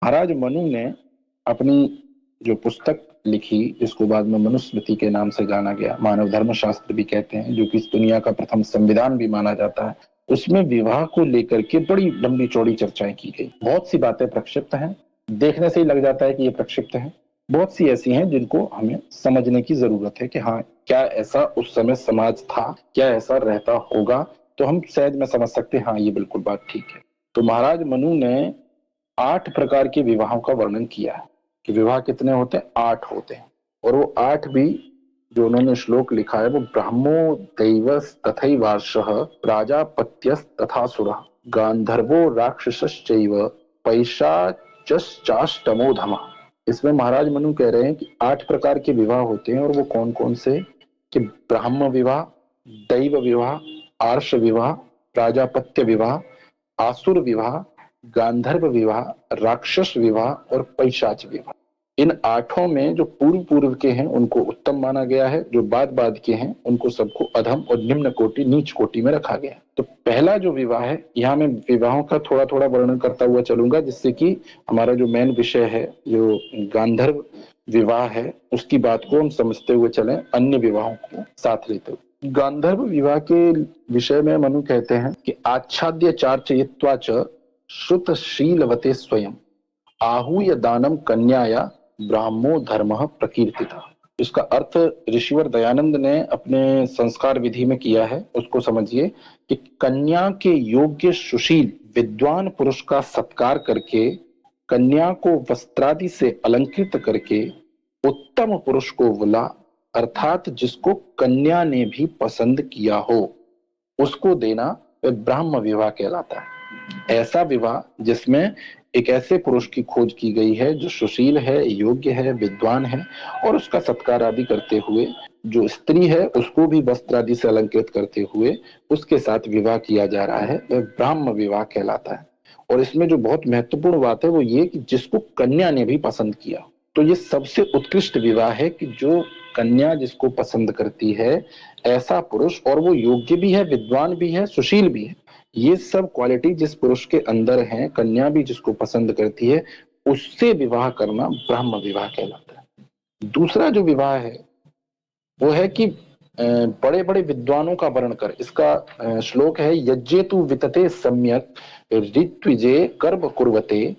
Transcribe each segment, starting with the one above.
महाराज मनु ने अपनी जो पुस्तक लिखी, जिसको बाद में मनुस्मृति के नाम से जाना गया, मानव धर्म शास्त्र भी कहते हैं, जो कि इस दुनिया का प्रथम संविधान भी माना जाता है, उसमें विवाह को लेकर के बड़ी लंबी चौड़ी चर्चाएं की गई। बहुत सी बातें प्रक्षिप्त हैं, देखने से ही लग जाता है कि ये प्रक्षिप्त है। बहुत सी ऐसी हैं जिनको हमें समझने की जरूरत है कि हाँ, क्या ऐसा उस समय समाज था, क्या ऐसा रहता होगा, तो हम शायद में समझ सकते हैं हाँ ये बिल्कुल बात ठीक है। तो महाराज मनु ने 8 प्रकार के विवाहों का वर्णन किया है कि विवाह कितने होते हैं, 8 होते हैं। और वो 8 भी जो उन्होंने श्लोक लिखा है वो ब्राह्मो दैवस तथैवार्षः प्राजापत्यस तथासुरः गांधर्वो राक्षसश्चैव पैशाचश्चाष्टमो धमः। इसमें महाराज मनु कह रहे हैं कि 8 प्रकार के विवाह होते हैं। और वो कौन कौन से, कि ब्राह्म विवाह, दैव विवाह, आर्ष विवाह, प्राजापत्य विवाह, आसुर विवाह, गांधर्व विवाह, राक्षस विवाह और पैशाच विवाह। इन 8 में जो पूर्व पूर्व के हैं उनको उत्तम माना गया है, जो बाद बाद के हैं उनको सबको अधम और निम्न कोटि, नीच कोटि में रखा गया है। तो पहला जो विवाह है, यहाँ मैं विवाहों का थोड़ा थोड़ा वर्णन करता हुआ चलूंगा, जिससे कि हमारा जो मेन विषय है, जो गांधर्व विवाह है, उसकी बात को हम समझते हुए चलें, अन्य विवाहों को साथ लेते हुए। गांधर्व विवाह के विषय में मनु कहते हैं कि आच्छाद्य चार्चयित्वा च श्रुतशीलवते स्वयं आहूय दानम कन्याया ब्राह्मो धर्म प्रकीर्तिता। इसका अर्थ ऋषिवर दयानंद ने अपने संस्कार विधि में किया है। उसको समझिए कि कन्या के योग्य सुशील विद्वान पुरुष का सत्कार करके, कन्या को वस्त्रादि से अलंकृत करके उत्तम पुरुष को बुला, अर्थात जिसको कन्या ने भी पसंद किया हो उसको देना, वह ब्राह्म विवाह कहलाता है। ऐसा विवाह जिसमें एक ऐसे पुरुष की खोज की गई है जो सुशील है, योग्य है, विद्वान है, और उसका सत्कार आदि करते हुए जो स्त्री है उसको भी वस्त्र आदि से अलंकृत करते हुए उसके साथ विवाह किया जा रहा है, वह ब्राह्म विवाह कहलाता है। और इसमें जो बहुत महत्वपूर्ण बात है वो ये कि जिसको कन्या ने भी पसंद किया। तो ये सबसे उत्कृष्ट विवाह है कि जो कन्या जिसको पसंद करती है, ऐसा पुरुष, और वो योग्य भी है, विद्वान भी है, सुशील भी है, ये सब क्वालिटी जिस पुरुष के अंदर है, कन्या भी जिसको पसंद करती है, उससे विवाह करना ब्रह्म विवाह कहलाता है। दूसरा जो विवाह है वो है कि बड़े बड़े विद्वानों का वर्ण कर, इसका श्लोक है यज्ञेतु वितते सम्यक ऋत्विजे कर्म कुर्वते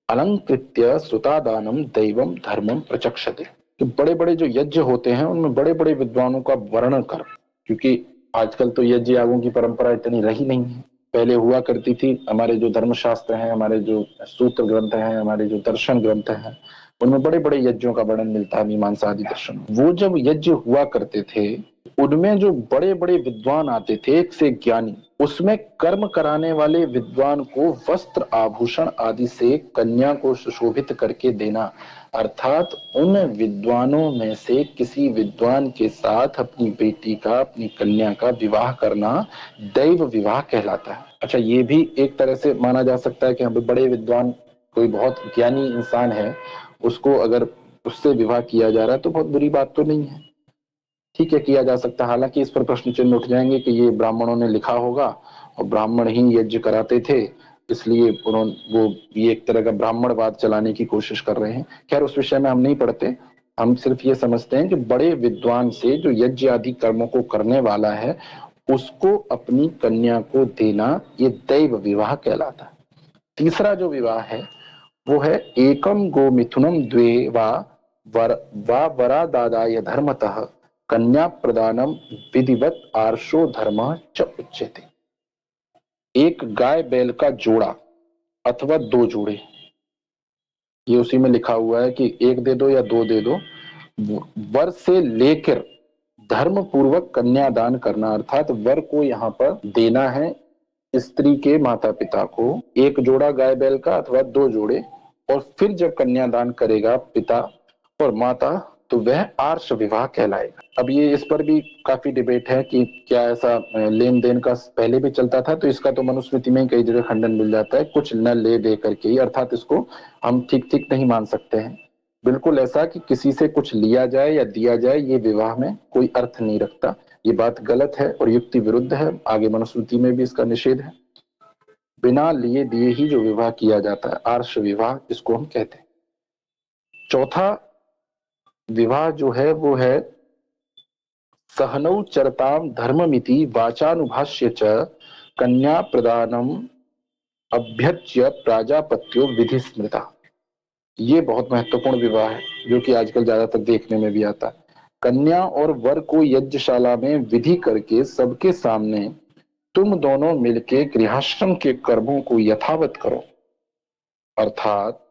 अलंकृत्य सुतादानम दैवम धर्मम प्रचक्षते। तो बड़े बड़े जो यज्ञ होते हैं उनमें बड़े बड़े विद्वानों का वर्णन कर, क्योंकि आजकल तो यज्ञ यागों की परंपरा इतनी रही नहीं है, पहले हुआ करती थी। हमारे जो धर्मशास्त्र हैं, हमारे जो सूत्र ग्रंथ हैं, हमारे जो दर्शन ग्रंथ हैं, उनमें बड़े बड़े यज्ञों का वर्णन मिलता है, मीमांसा आदि दर्शन। वो जब यज्ञ हुआ करते थे उनमें जो बड़े बड़े विद्वान आते थे, एक से ज्ञानी, उसमें कर्म कराने वाले विद्वान को वस्त्र आभूषण आदि से कन्या को सुशोभित करके देना, अर्थात उन विद्वानों में से किसी विद्वान के साथ अपनी बेटी का, अपनी कन्या का विवाह करना दैव विवाह कहलाता है। अच्छा, ये भी एक तरह से माना जा सकता है कि हम बड़े विद्वान, कोई बहुत ज्ञानी इंसान है, उसको अगर उससे विवाह किया जा रहा है तो बहुत बुरी बात तो नहीं है, ठीक है, किया जा सकता है। हालांकि इस पर प्रश्न चिन्ह उठ जाएंगे कि ये ब्राह्मणों ने लिखा होगा और ब्राह्मण ही यज्ञ कराते थे, इसलिए उन्होंने वो ये एक तरह का ब्राह्मणवाद चलाने की कोशिश कर रहे हैं। खैर, उस विषय में हम नहीं पढ़ते, हम सिर्फ ये समझते हैं कि बड़े विद्वान से जो यज्ञ आदि कर्मों को करने वाला है उसको अपनी कन्या को देना, ये दैव विवाह कहलाता है। तीसरा जो विवाह है वो है एकम गो मिथुनम द्वे वा वरा दादाय धर्मतः कन्या प्रदानम विधिवत आर्षो धर्म च उच्यते। एक गाय बैल का जोड़ा अथवा 2 जोड़े, ये उसी में लिखा हुआ है कि एक दे दो या 2 दे दो, वर से लेकर धर्म पूर्वक कन्यादान करना, अर्थात वर को यहाँ पर देना है स्त्री के माता पिता को, एक जोड़ा गाय बैल का अथवा 2 जोड़े, और फिर जब कन्यादान करेगा पिता और माता तो वह आर्ष विवाह कहलाएगा। अब ये इस पर भी काफी डिबेट है कि क्या ऐसा लेन देन का पहले भी चलता था, तो इसका तो मनुस्मृति में कई जगह खंडन मिल जाता है, कुछ न ले दे करके ही, अर्थात इसको हम ठीक ठीक नहीं मान सकते हैं। बिल्कुल ऐसा कि किसी से कुछ लिया जाए या दिया जाए, ये विवाह में कोई अर्थ नहीं रखता, ये बात गलत है और युक्ति विरुद्ध है, आगे मनुस्मृति में भी इसका निषेध है। बिना लिए दिए ही जो विवाह किया जाता है, आर्ष विवाह इसको हम कहते हैं। चौथा विवाह जो है वो है सहनौ चरताम धर्ममिति वाचानुभाष्य च कन्या प्रदानम अभ्यर्च्य प्राजापत्यो विधि स्मृता। ये बहुत महत्वपूर्ण विवाह है जो कि आजकल ज्यादातर देखने में भी आता है। कन्या और वर को यज्ञशाला में विधि करके सबके सामने तुम दोनों मिलके गृहस्थाश्रम के कर्मों को यथावत करो, अर्थात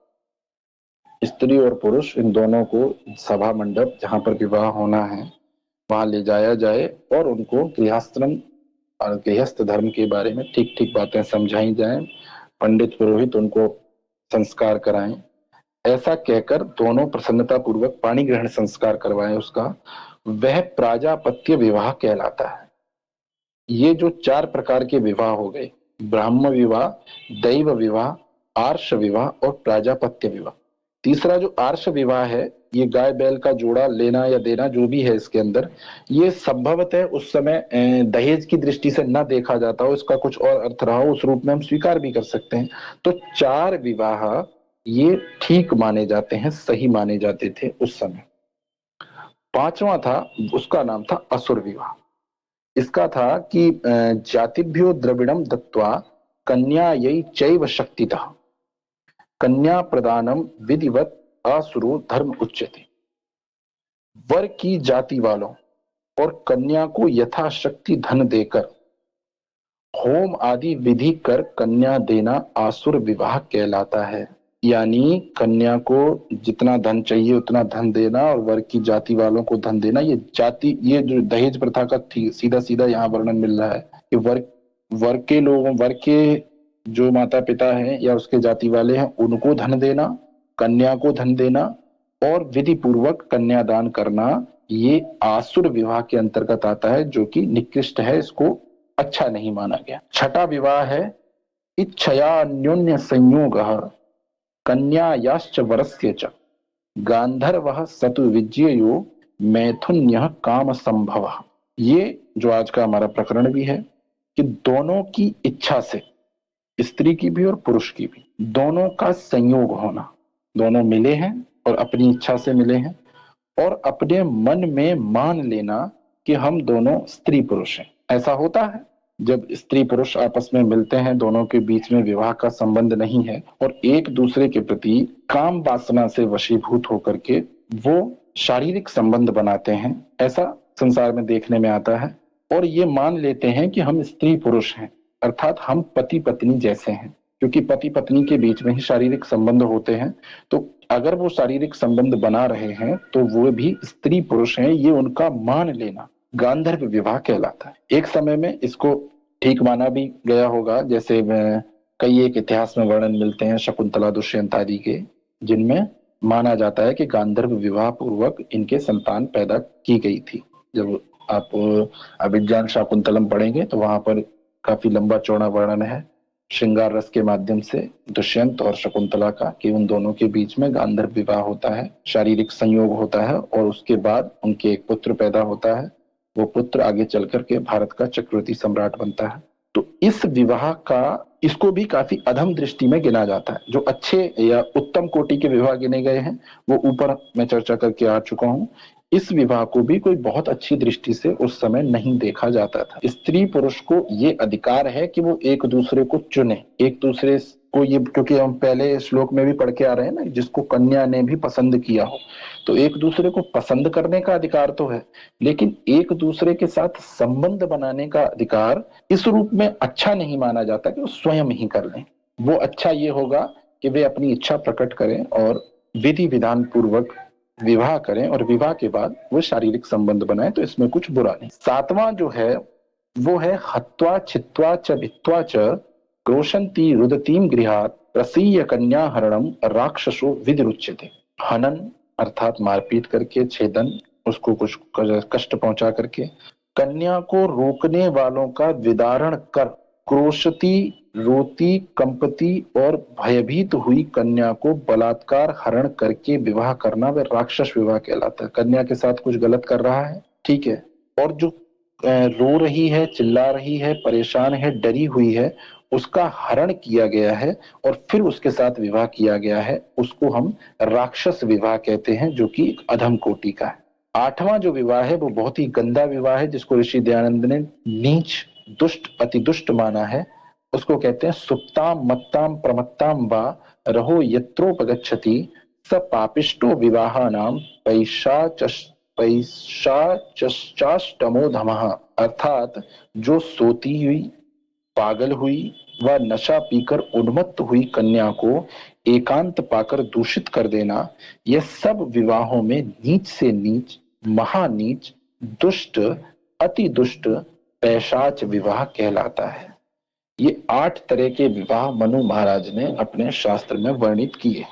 स्त्री और पुरुष इन दोनों को सभा मंडप जहां पर विवाह होना है वहां ले जाया जाए और उनको गृहस्थाश्रम और गृहस्थ धर्म के बारे में ठीक ठीक बातें समझाई जाएं, पंडित पुरोहित उनको संस्कार कराएं, ऐसा कहकर दोनों प्रसन्नता पूर्वक पाणी ग्रहण संस्कार करवाएं उसका, वह प्राजापत्य विवाह कहलाता है। ये जो 4 प्रकार के विवाह हो गए, ब्राह्म विवाह, दैव विवाह, आर्ष विवाह और प्राजापत्य विवाह। तीसरा जो आर्ष विवाह है, ये गाय बैल का जोड़ा लेना या देना जो भी है इसके अंदर, ये संभवतः उस समय दहेज की दृष्टि से न देखा जाता हो, इसका कुछ और अर्थ रहा हो, उस रूप में हम स्वीकार भी कर सकते हैं। तो 4 विवाह ये ठीक माने जाते हैं, सही माने जाते थे उस समय। पांचवा था, उसका नाम था असुर विवाह। इसका था कि जातिभ्यो द्रविणम दत्वा कन्यायै चैव शक्तितः कन्या प्रदानम विधिवत असुरो धर्म उच्यते। वर की जाति वालों और कन्या को यथाशक्ति धन देकर होम आदि विधि कर कन्या देना आसुर विवाह कहलाता है। यानी कन्या को जितना धन चाहिए उतना धन देना और वर की जाति वालों को धन देना, ये जाति, ये जो दहेज प्रथा का सीधा सीधा यहाँ वर्णन मिल रहा है कि वर के लोगों, वर के जो माता पिता हैं या उसके जाति वाले हैं उनको धन देना, कन्या को धन देना और विधि पूर्वक कन्यादान करना, ये आसुर विवाह के अंतर्गत आता है जो कि निकृष्ट है, इसको अच्छा नहीं माना गया। छठा विवाह है इच्छया अन्योन्य संयोग कन्यायाश्च वरस्य च गांधर्वः सतु विज्ञेयो मैथुन्यः काम संभव। ये जो आज का हमारा प्रकरण भी है कि दोनों की इच्छा से, स्त्री की भी और पुरुष की भी, दोनों का संयोग होना, दोनों मिले हैं और अपनी इच्छा से मिले हैं और अपने मन में मान लेना कि हम दोनों स्त्री पुरुष हैं। ऐसा होता है जब स्त्री पुरुष आपस में मिलते हैं, दोनों के बीच में विवाह का संबंध नहीं है और एक दूसरे के प्रति काम वासना से वशीभूत होकर के वो शारीरिक संबंध बनाते हैं, ऐसा संसार में देखने में आता है। और ये मान लेते हैं कि हम स्त्री पुरुष हैं, अर्थात हम पति पत्नी जैसे हैं, क्योंकि पति पत्नी के बीच में ही शारीरिक संबंध होते हैं। तो अगर वो शारीरिक संबंध बना रहे हैं तो वो भी स्त्री पुरुष हैं, ये उनका मान लेना गांधर्व विवाह कहलाता है। एक समय में इसको ठीक माना भी गया होगा, जैसे कई एक इतिहास में वर्णन मिलते हैं शकुंतला दुष्यंत आदि के, जिनमें माना जाता है कि गांधर्व विवाह पूर्वक इनके संतान पैदा की गई थी। जब आप अभिज्ञान शाकुंतलम पढ़ेंगे तो वहां पर काफी लंबा चौड़ा वर्णन है श्रृंगार रस के माध्यम से दुष्यंत और शकुंतला का, कि उन दोनों के बीच में गांधर्व विवाह होता है, शारीरिक संयोग होता है और उसके बाद उनके एक पुत्र पैदा होता है। वो पुत्र आगे चल करके भारत का चक्रवर्ती सम्राट बनता है। तो इस विवाह का, इसको भी काफी अधम दृष्टि में गिना जाता है। जो अच्छे या उत्तम कोटि के विवाह गिने गए हैं वो ऊपर मैं चर्चा करके आ चुका हूँ। इस विवाह को भी कोई बहुत अच्छी दृष्टि से उस समय नहीं देखा जाता था। स्त्री पुरुष को ये अधिकार है कि वो एक दूसरे को चुने, एक दूसरे को, ये क्योंकि हम पहले श्लोक में भी पढ़ के आ रहे हैं ना, जिसको कन्या ने भी पसंद किया हो, तो एक दूसरे को पसंद करने का अधिकार तो है, लेकिन एक दूसरे के साथ संबंध बनाने का अधिकार इस रूप में अच्छा नहीं माना जाता कि वो स्वयं ही कर लें। वो अच्छा ये होगा कि वे अपनी इच्छा प्रकट करें और विधि विधान पूर्वक विवाह करें और विवाह के बाद वो शारीरिक संबंध बनाए, तो इसमें कुछ बुरा नहीं। सातवां जो है वो है हत्वा छित्वा च भित्वा च क्रोशंती रुदतीम गृहात रसीय कन्या हरणम राक्षसो विधिरुच्यते। हनन अर्थात मारपीट करके, छेदन, उसको कुछ कष्ट पहुंचा करके, कन्या को रोकने वालों का विदारण कर, क्रोशती, रोती, कंपती और भयभीत हुई कन्या को बलात्कार हरण करके विवाह करना वह राक्षस विवाह कहलाता है। कन्या के साथ कुछ गलत कर रहा है, ठीक है, और जो रो रही है, चिल्ला रही है, परेशान है, डरी हुई है, उसका हरण किया गया है और फिर उसके साथ विवाह किया गया है, उसको हम राक्षस विवाह कहते हैं, जो कि एक अधम कोटि का है। आठवां जो विवाह है वो बहुत ही गंदा विवाह है, जिसको ऋषि दयानंद ने नीच, दुष्ट, अति दुष्ट माना है। उसको कहते हैं सुप्ताम मत्ताम प्रमत्ताम वा रहो यत्रोपगच्छति स पापिष्टो विवाह नाम पैशाचष्टाष्टमो धमः। अर्थात जो सोती हुई, पागल हुई व नशा पीकर उन्मत्त हुई कन्या को एकांत पाकर दूषित कर देना, यह सब विवाहों में नीच से नीच, महानीच, दुष्ट, अति दुष्ट, पैशाच विवाह कहलाता है। ये 8 तरह के विवाह मनु महाराज ने अपने शास्त्र में वर्णित किए।